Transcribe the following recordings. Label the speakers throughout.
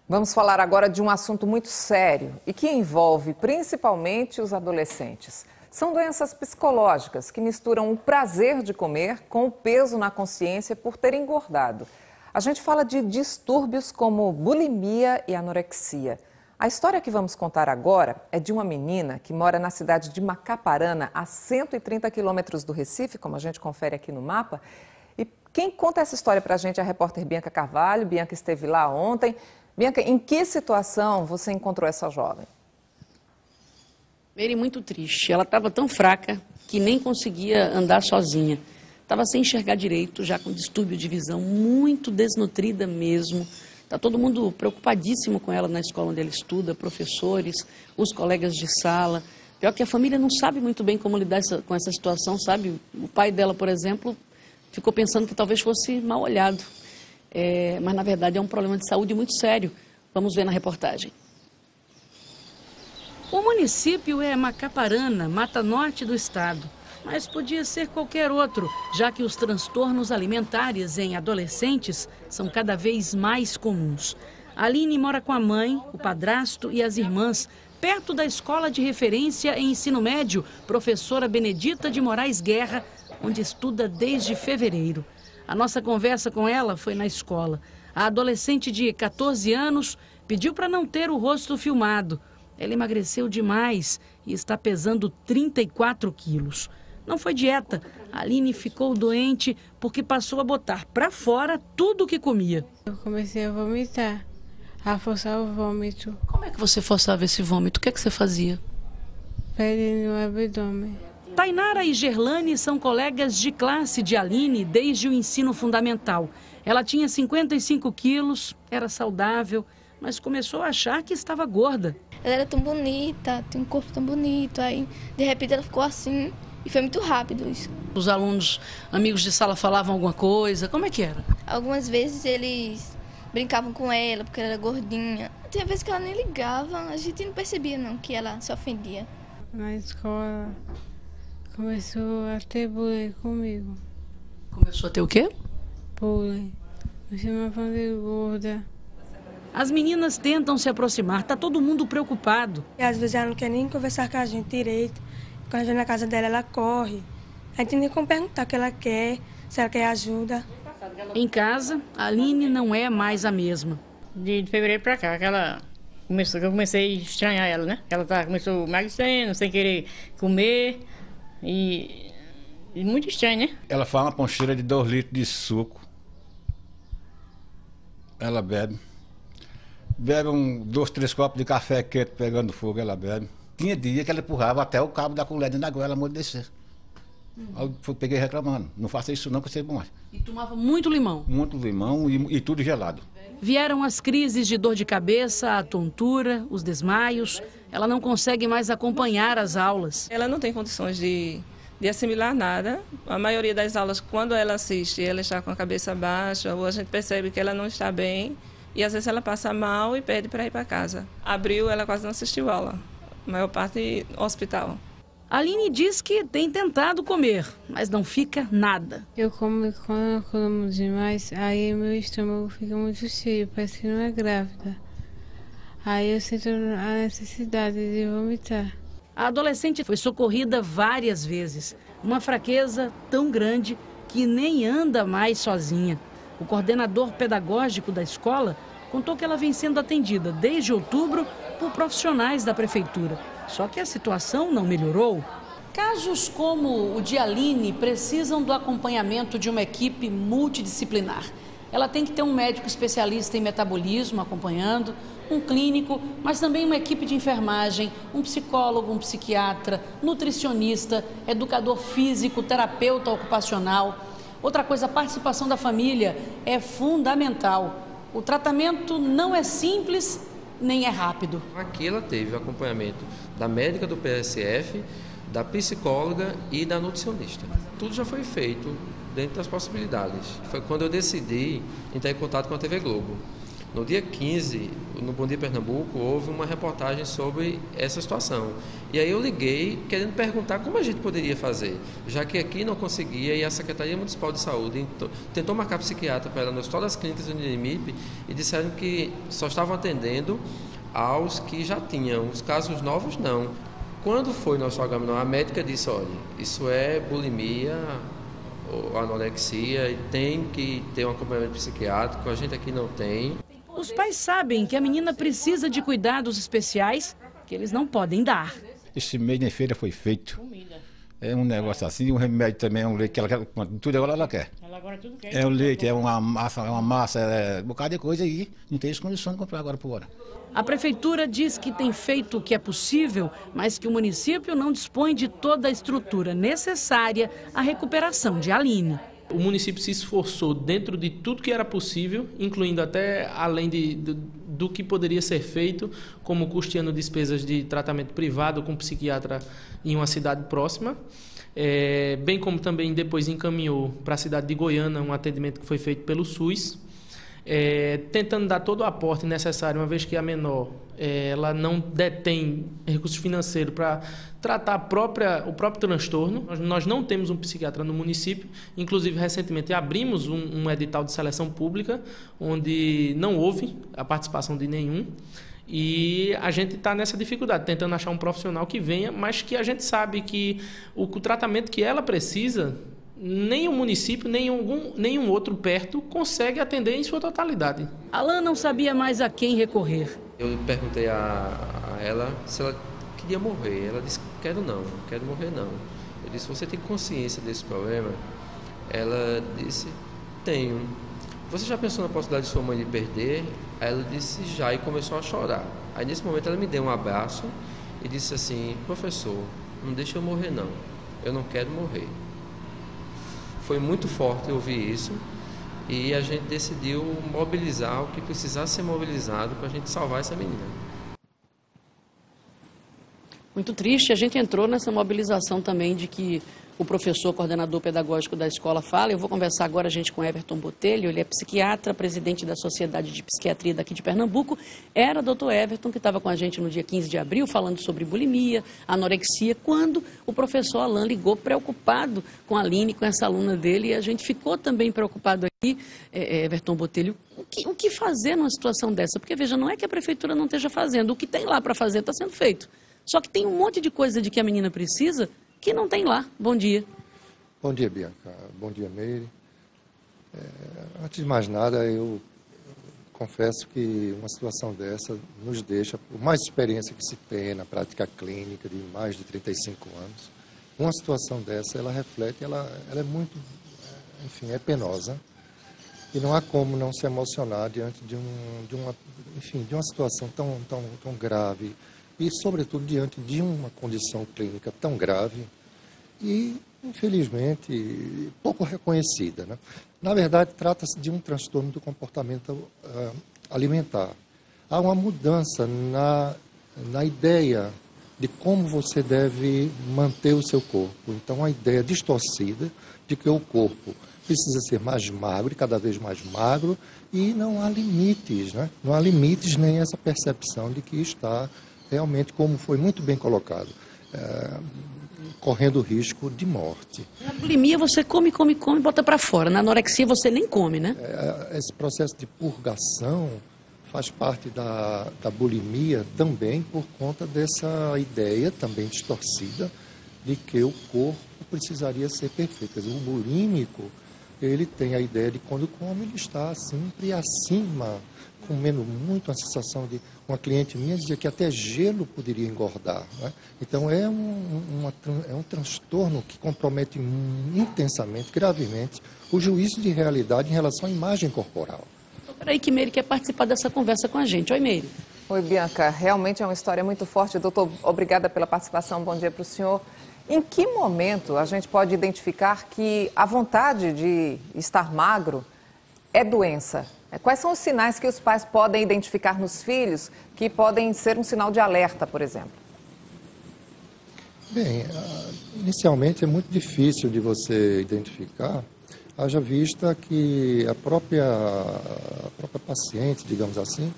Speaker 1: Vamos falar agora de um assunto muito sério e que envolve principalmente os adolescentes. São doenças psicológicas que misturam o prazer de comer com o peso na consciência por ter engordado. A gente fala de distúrbios como bulimia e anorexia. A história que vamos contar agora é de uma menina que mora na cidade de Macaparana, a 130 quilômetros do Recife, como a gente confere aqui no mapa. E quem conta essa história para a gente é a repórter Bianca Carvalho. Bianca esteve lá ontem. Bianca, em que situação você encontrou essa jovem?
Speaker 2: Meire, muito triste. Ela estava tão fraca que nem conseguia andar sozinha. Estava sem enxergar direito, já com distúrbio de visão, muito desnutrida mesmo. Está todo mundo preocupadíssimo com ela na escola onde ela estuda, professores, os colegas de sala. Pior que a família não sabe muito bem como lidar com essa situação, sabe? O pai dela, por exemplo, ficou pensando que talvez fosse mal olhado. Mas, na verdade, é um problema de saúde muito sério. Vamos ver na reportagem. O município é Macaparana, Mata Norte do estado. Mas podia ser qualquer outro, já que os transtornos alimentares em adolescentes são cada vez mais comuns. A Aline mora com a mãe, o padrasto e as irmãs, perto da escola de referência em ensino médio, professora Benedita de Moraes Guerra, onde estuda desde fevereiro. A nossa conversa com ela foi na escola. A adolescente de 14 anos pediu para não ter o rosto filmado. Ela emagreceu demais e está pesando 34 quilos. Não foi dieta. A Aline ficou doente porque passou a botar para fora tudo o que comia.
Speaker 3: Eu comecei a vomitar, a forçar o vômito.
Speaker 2: Como é que você forçava esse vômito? O que é que você fazia?
Speaker 3: Pele no abdômen.
Speaker 2: Tainara e Gerlane são colegas de classe de Aline desde o ensino fundamental. Ela tinha 55 quilos, era saudável, mas começou a achar que estava gorda.
Speaker 4: Ela era tão bonita, tinha um corpo tão bonito, aí de repente ela ficou assim e foi muito rápido isso.
Speaker 2: Os alunos, amigos de sala falavam alguma coisa, como é que era?
Speaker 4: Algumas vezes eles brincavam com ela porque ela era gordinha. Tinha vezes que ela nem ligava, a gente não percebia não que ela se ofendia.
Speaker 3: Na escola começou a ter bullying comigo.
Speaker 2: Começou a ter o quê?
Speaker 3: Bullying. Me chamavam de gorda.
Speaker 2: As meninas tentam se aproximar, tá todo mundo preocupado.
Speaker 5: E às vezes ela não quer nem conversar com a gente direito. Quando a gente vai na casa dela, ela corre. A gente nem como perguntar o que ela quer, se ela quer ajuda.
Speaker 2: Em casa, a Aline não é mais a mesma.
Speaker 6: De fevereiro pra cá, que eu comecei a estranhar ela, né? Ela começou emagrecendo, sem querer comer e muito estranho, né?
Speaker 7: Ela faz uma poncheira de 2 litros de suco. Ela bebe. Bebe 2, 3 copos de café quente pegando fogo, ela bebe. Tinha dia que ela empurrava até o cabo da colher dentro da goela, ela descer. Aí eu peguei reclamando, não faça isso não, que você é bom.
Speaker 2: E tomava muito limão?
Speaker 7: Muito limão e tudo gelado.
Speaker 2: Vieram as crises de dor de cabeça, a tontura, os desmaios. Ela não consegue mais acompanhar as aulas.
Speaker 8: Ela não tem condições de assimilar nada. A maioria das aulas, quando ela assiste, ela está com a cabeça baixa, ou a gente percebe que ela não está bem. E às vezes ela passa mal e pede para ir para casa. Abril, ela quase não assistiu aula. A maior parte hospital.
Speaker 2: A Aline diz que tem tentado comer, mas não fica nada.
Speaker 3: Eu como quando eu como demais, aí meu estômago fica muito cheio, parece que não é grávida. Aí eu sinto a necessidade de vomitar.
Speaker 2: A adolescente foi socorrida várias vezes. Uma fraqueza tão grande que nem anda mais sozinha. O coordenador pedagógico da escola contou que ela vem sendo atendida desde outubro por profissionais da prefeitura. Só que a situação não melhorou. Casos como o de Aline precisam do acompanhamento de uma equipe multidisciplinar. Ela tem que ter um médico especialista em metabolismo acompanhando, um clínico, mas também uma equipe de enfermagem, um psicólogo, um psiquiatra, nutricionista, educador físico, terapeuta ocupacional. Outra coisa, a participação da família é fundamental. O tratamento não é simples nem é rápido.
Speaker 9: Aqui ela teve o acompanhamento da médica do PSF, da psicóloga e da nutricionista. Tudo já foi feito dentro das possibilidades. Foi quando eu decidi entrar em contato com a TV Globo. No dia 15, no Bom Dia Pernambuco, houve uma reportagem sobre essa situação. E aí eu liguei querendo perguntar como a gente poderia fazer, já que aqui não conseguia, e a Secretaria Municipal de Saúde tentou marcar psiquiatra para ela no Hospital das Clínicas do Unimip e disseram que só estavam atendendo aos que já tinham, os casos novos não. Quando foi nosso exame, a médica disse, olha, isso é bulimia ou anorexia e tem que ter um acompanhamento psiquiátrico, a gente aqui não tem.
Speaker 2: Os pais sabem que a menina precisa de cuidados especiais que eles não podem dar.
Speaker 7: Esse mês nem feira foi feito. É um negócio assim, um remédio também, é um leite que ela quer, tudo agora ela quer. Ela agora tudo quer. É o leite, é uma massa, é um bocado de coisa aí, não tem condição de comprar agora por hora.
Speaker 2: A prefeitura diz que tem feito o que é possível, mas que o município não dispõe de toda a estrutura necessária à recuperação de Aline.
Speaker 10: O município se esforçou dentro de tudo que era possível, incluindo até além do que poderia ser feito, como custeando despesas de tratamento privado com psiquiatra em uma cidade próxima, bem como também depois encaminhou para a cidade de Goiânia um atendimento que foi feito pelo SUS, tentando dar todo o aporte necessário, uma vez que a menor ela não detém recursos financeiros para tratar o próprio transtorno. Nós não temos um psiquiatra no município, inclusive recentemente abrimos um edital de seleção pública, onde não houve a participação de nenhum, e a gente está nessa dificuldade, tentando achar um profissional que venha, mas que a gente sabe que o tratamento que ela precisa, nem o município, nenhum outro perto consegue atender em sua totalidade.
Speaker 2: Alan não sabia mais a quem recorrer.
Speaker 9: Eu perguntei a ela se ela queria morrer. Ela disse, quero morrer não. Eu disse, você tem consciência desse problema? Ela disse, tenho. Você já pensou na possibilidade de sua mãe lhe perder? Aí ela disse, já, e começou a chorar. Aí nesse momento ela me deu um abraço e disse assim, professor, não deixa eu morrer não, eu não quero morrer. Foi muito forte ouvir isso e a gente decidiu mobilizar o que precisasse ser mobilizado para a gente salvar essa menina.
Speaker 2: Muito triste, a gente entrou nessa mobilização também de que o professor coordenador pedagógico da escola fala. Eu vou conversar agora, gente, com Everton Botelho, ele é psiquiatra, presidente da Sociedade de Psiquiatria daqui de Pernambuco. Era doutor Everton, que estava com a gente no dia 15 de abril, falando sobre bulimia, anorexia, quando o professor Alan ligou preocupado com a Aline, com essa aluna dele, e a gente ficou também preocupado aqui, Everton Botelho, o que fazer numa situação dessa? Porque, veja, não é que a prefeitura não esteja fazendo, o que tem lá para fazer está sendo feito. Só que tem um monte de coisa de que a menina precisa que não tem lá. Bom dia.
Speaker 11: Bom dia, Bianca. Bom dia, Meire. Antes de mais nada, eu confesso que uma situação dessa nos deixa, por mais experiência que se tenha na prática clínica de mais de 35 anos, uma situação dessa, ela reflete, ela é muito, enfim, é penosa. E não há como não se emocionar diante de uma situação tão grave, e, sobretudo, diante de uma condição clínica tão grave e, infelizmente, pouco reconhecida, né? Na verdade, trata-se de um transtorno do comportamento alimentar. Há uma mudança na ideia de como você deve manter o seu corpo. Então, a ideia distorcida de que o corpo precisa ser mais magro e cada vez mais magro, e não há limites, né? Não há limites nem essa percepção de que está realmente, como foi muito bem colocado, correndo risco de morte.
Speaker 2: Na bulimia você come, bota para fora. Na anorexia você nem come, né?
Speaker 11: Esse processo de purgação faz parte da bulimia também por conta dessa ideia também distorcida de que o corpo precisaria ser perfeito. O bulímico, ele tem a ideia de quando come, ele está sempre acima, comendo muito, a sensação de... Uma cliente minha dizia que até gelo poderia engordar, né? Então é um transtorno que compromete intensamente, gravemente, o juízo de realidade em relação à imagem corporal.
Speaker 2: Peraí que Meire quer participar dessa conversa com a gente. Oi, Meire.
Speaker 1: Oi, Bianca. Realmente é uma história muito forte. Doutor, obrigada pela participação. Bom dia para o senhor. Em que momento a gente pode identificar que a vontade de estar magro é doença? Quais são os sinais que os pais podem identificar nos filhos que podem ser um sinal de alerta, por exemplo?
Speaker 11: Bem, inicialmente é muito difícil de você identificar, Haja vista que a própria paciente, digamos assim,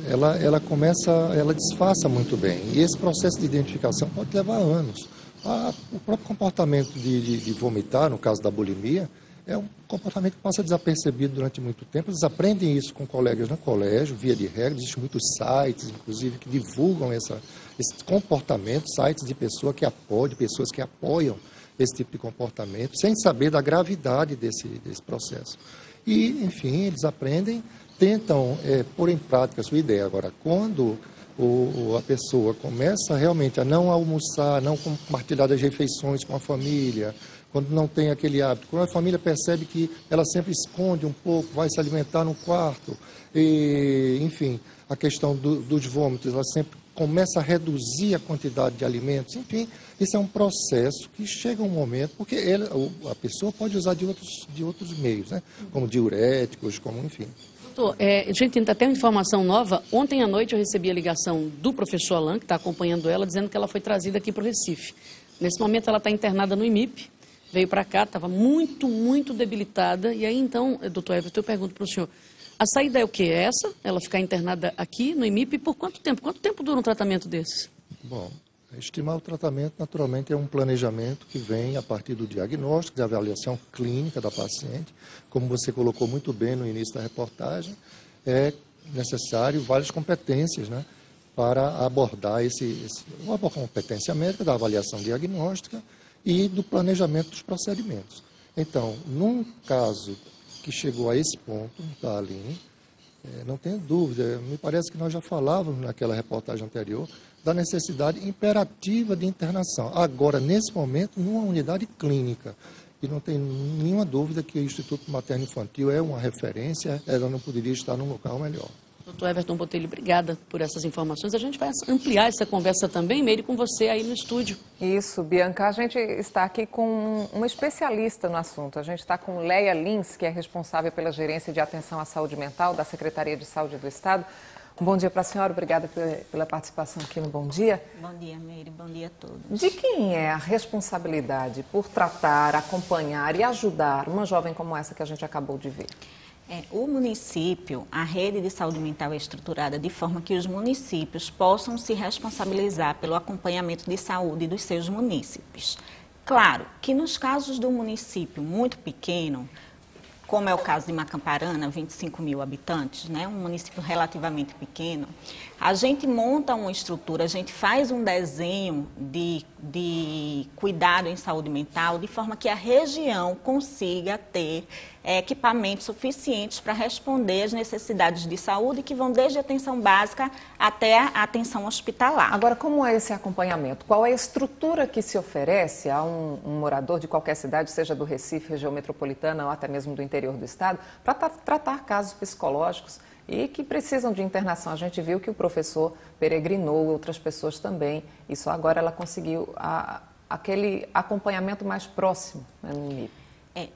Speaker 11: ela disfarça muito bem. E esse processo de identificação pode levar anos. O próprio comportamento de vomitar, no caso da bulimia, é um comportamento que passa desapercebido durante muito tempo. Eles aprendem isso com colegas no colégio, via de regra. Existem muitos sites, inclusive, que divulgam esse comportamento, sites de pessoas que apoiam esse tipo de comportamento, sem saber da gravidade desse processo. E, enfim, eles aprendem, tentam pôr em prática a sua ideia. Agora, quando a pessoa começa realmente a não almoçar, não compartilhar as refeições com a família, quando não tem aquele hábito, quando a família percebe que ela sempre esconde um pouco, vai se alimentar no quarto, e, enfim, a questão dos vômitos, ela sempre começa a reduzir a quantidade de alimentos, enfim, isso é um processo que chega um momento, porque a pessoa pode usar de outros meios, né? Como diuréticos, como, enfim.
Speaker 2: Doutor, a gente tem até uma informação nova. Ontem à noite eu recebi a ligação do professor Alain, que está acompanhando ela, dizendo que ela foi trazida aqui para o Recife. Nesse momento ela está internada no IMIP, veio para cá, estava muito, muito debilitada. E aí então, doutor Everton, eu pergunto para o senhor, a saída é o quê? É essa? Ela ficar internada aqui no IMIP e por quanto tempo? Quanto tempo dura um tratamento desses?
Speaker 11: Bom, estimar o tratamento, naturalmente, é um planejamento que vem a partir do diagnóstico, da avaliação clínica da paciente. Como você colocou muito bem no início da reportagem, é necessário várias competências, né, para abordar uma competência médica, da avaliação diagnóstica e do planejamento dos procedimentos. Então, num caso que chegou a esse ponto, da Aline, não tenho dúvida, me parece que nós já falávamos naquela reportagem anterior da necessidade imperativa de internação. Agora, nesse momento, numa unidade clínica. E não tem nenhuma dúvida que o Instituto Materno Infantil é uma referência, ela não poderia estar num local melhor.
Speaker 2: Doutor Everton Botelho, obrigada por essas informações. A gente vai ampliar essa conversa também, Meire, com você aí no estúdio.
Speaker 1: Isso, Bianca. A gente está aqui com uma especialista no assunto. A gente está com Leia Lins, que é responsável pela Gerência de Atenção à Saúde Mental da Secretaria de Saúde do Estado. Um bom dia para a senhora, obrigada pela participação aqui no Bom Dia.
Speaker 12: Bom dia, Meire, bom dia a todos.
Speaker 1: De quem é a responsabilidade por tratar, acompanhar e ajudar uma jovem como essa que a gente acabou de ver?
Speaker 12: O município, a rede de saúde mental é estruturada de forma que os municípios possam se responsabilizar pelo acompanhamento de saúde dos seus munícipes. Claro que nos casos do município muito pequeno, como é o caso de Macamparana, 25 mil habitantes, né, um município relativamente pequeno, a gente monta uma estrutura, a gente faz um desenho de cuidado em saúde mental, de forma que a região consiga ter equipamentos suficientes para responder às necessidades de saúde, que vão desde a atenção básica até a atenção hospitalar.
Speaker 1: Agora, como é esse acompanhamento? Qual é a estrutura que se oferece a um morador de qualquer cidade, seja do Recife, região metropolitana ou até mesmo do interior do estado, para tratar casos psicológicos e que precisam de internação? A gente viu que o professor peregrinou, outras pessoas também, e só agora ela conseguiu aquele acompanhamento mais próximo, né, no IMIP.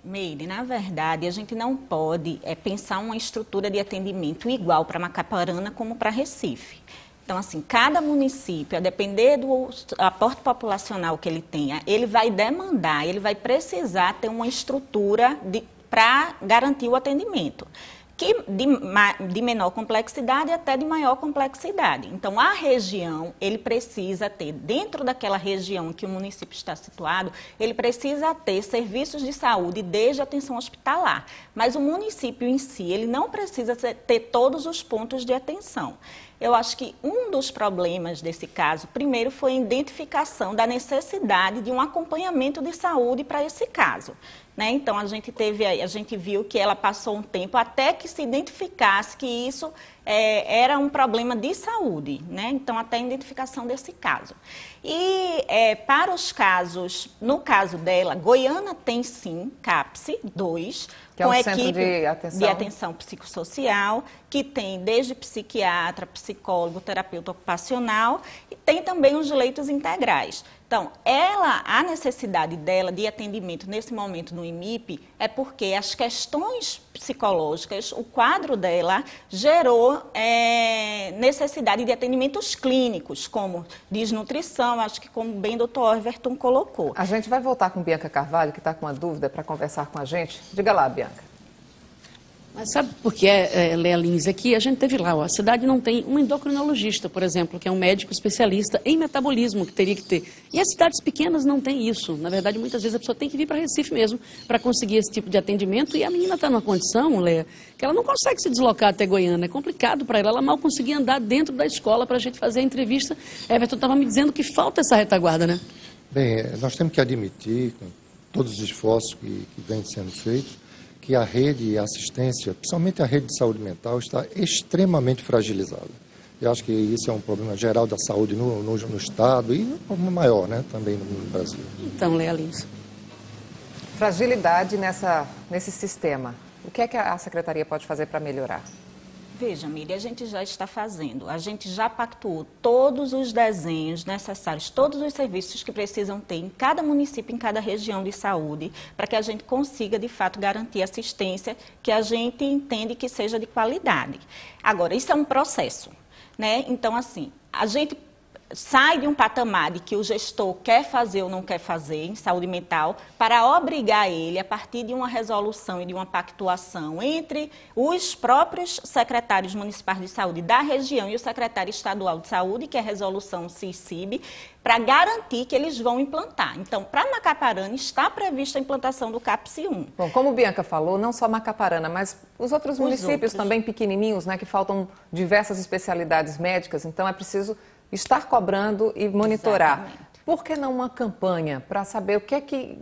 Speaker 12: Meire, na verdade, a gente não pode pensar uma estrutura de atendimento igual para Macaparana como para Recife. Então, assim, cada município, a depender do aporte populacional que ele tenha, ele vai demandar, ele vai precisar ter uma estrutura para garantir o atendimento, que de menor complexidade até de maior complexidade. Então, a região, ele precisa ter, dentro daquela região em que o município está situado, ele precisa ter serviços de saúde desde a atenção hospitalar. Mas o município em si, ele não precisa ter todos os pontos de atenção. Eu acho que um dos problemas desse caso, primeiro, foi a identificação da necessidade de um acompanhamento de saúde para esse caso. Né? Então, a gente viu que ela passou um tempo até que se identificasse que isso era um problema de saúde, né? Então, até a identificação desse caso. E para os casos, no caso dela, Goiânia tem sim CAPS 2,
Speaker 1: que com
Speaker 12: é
Speaker 1: um equipe
Speaker 12: de atenção psicossocial, que tem desde psiquiatra, psicólogo, terapeuta ocupacional, e tem também os leitos integrais. Então, a necessidade dela de atendimento nesse momento no IMIP é porque as questões psicológicas, o quadro dela gerou necessidade de atendimentos clínicos, como desnutrição, acho que como bem o doutor Everton colocou.
Speaker 1: A gente vai voltar com Bianca Carvalho, que está com uma dúvida para conversar com a gente. Diga lá, Bianca.
Speaker 2: Mas sabe por que Leia Lins? Aqui a gente teve lá, a cidade não tem um endocrinologista, por exemplo, que é um médico especialista em metabolismo, que teria que ter. E as cidades pequenas não têm isso. Na verdade, muitas vezes a pessoa tem que vir para Recife mesmo para conseguir esse tipo de atendimento. E a menina está numa condição, Leia, que ela não consegue se deslocar até Goiânia. É complicado para ela. Ela mal conseguia andar dentro da escola para a gente fazer a entrevista. Everton estava me dizendo que falta essa retaguarda, né?
Speaker 11: Bem, nós temos que admitir, com todos os esforços que vêm sendo feitos, que a rede de assistência, principalmente a rede de saúde mental, está extremamente fragilizada. Eu acho que isso é um problema geral da saúde no Estado e um problema maior, né, também no Brasil.
Speaker 2: Então, Leia Lins.
Speaker 1: Fragilidade nesse sistema. O que é que a Secretaria pode fazer para melhorar?
Speaker 12: Veja, Miriam, a gente já está fazendo, a gente já pactuou todos os desenhos necessários, todos os serviços que precisam ter em cada município, em cada região de saúde, para que a gente consiga, de fato, garantir assistência que a gente entende que seja de qualidade. Agora, isso é um processo, né? Então, assim, a gente sai de um patamar de que o gestor quer fazer ou não quer fazer em saúde mental para obrigar ele, a partir de uma resolução e de uma pactuação entre os próprios secretários municipais de saúde da região e o secretário estadual de saúde, que é a resolução CICIB, para garantir que eles vão implantar. Então, para Macaparana está prevista a implantação do CAPS-1.
Speaker 1: Bom, como Bianca falou, não só Macaparana, mas os outros municípios também pequenininhos, né, que faltam diversas especialidades médicas, então é preciso estar cobrando e monitorar. Exatamente. Por que não uma campanha para saber o que é que...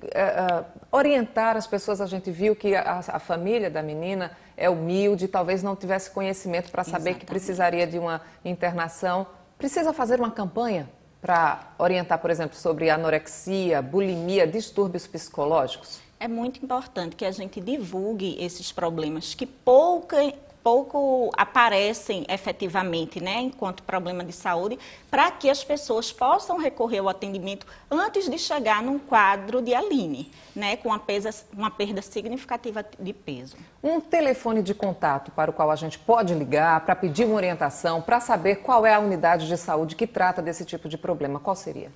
Speaker 1: orientar as pessoas? A gente viu que a família da menina é humilde, talvez não tivesse conhecimento para saber que precisaria de uma internação. Precisa fazer uma campanha para orientar, por exemplo, sobre anorexia, bulimia, distúrbios psicológicos?
Speaker 12: É muito importante que a gente divulgue esses problemas que pouco aparecem efetivamente, né, enquanto problema de saúde, para que as pessoas possam recorrer ao atendimento antes de chegar num quadro de Aline, né, com uma perda significativa de peso.
Speaker 1: Um telefone de contato para o qual a gente pode ligar para pedir uma orientação, para saber qual é a unidade de saúde que trata desse tipo de problema, qual seria?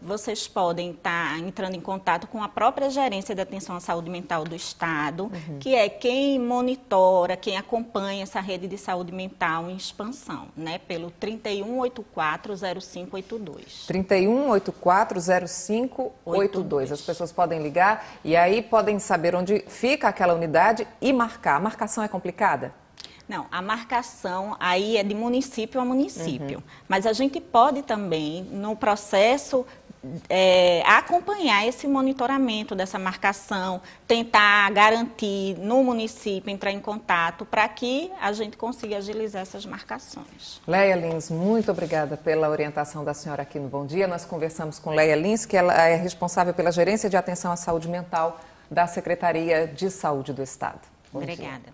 Speaker 12: Vocês podem estar entrando em contato com a própria Gerência de Atenção à Saúde Mental do Estado, que é quem monitora, quem acompanha essa rede de saúde mental em expansão, né, pelo 3184-0582.
Speaker 1: 3184-0582. As pessoas podem ligar e aí podem saber onde fica aquela unidade e marcar. A marcação é complicada?
Speaker 12: Não, a marcação aí é de município a município, mas a gente pode também, no processo, acompanhar esse monitoramento dessa marcação, tentar garantir no município, entrar em contato, para que a gente consiga agilizar essas marcações.
Speaker 1: Leia Lins, muito obrigada pela orientação da senhora aqui no Bom Dia. Nós conversamos com Leia Lins, que ela é responsável pela Gerência de Atenção à Saúde Mental da Secretaria de Saúde do Estado.
Speaker 12: Obrigada.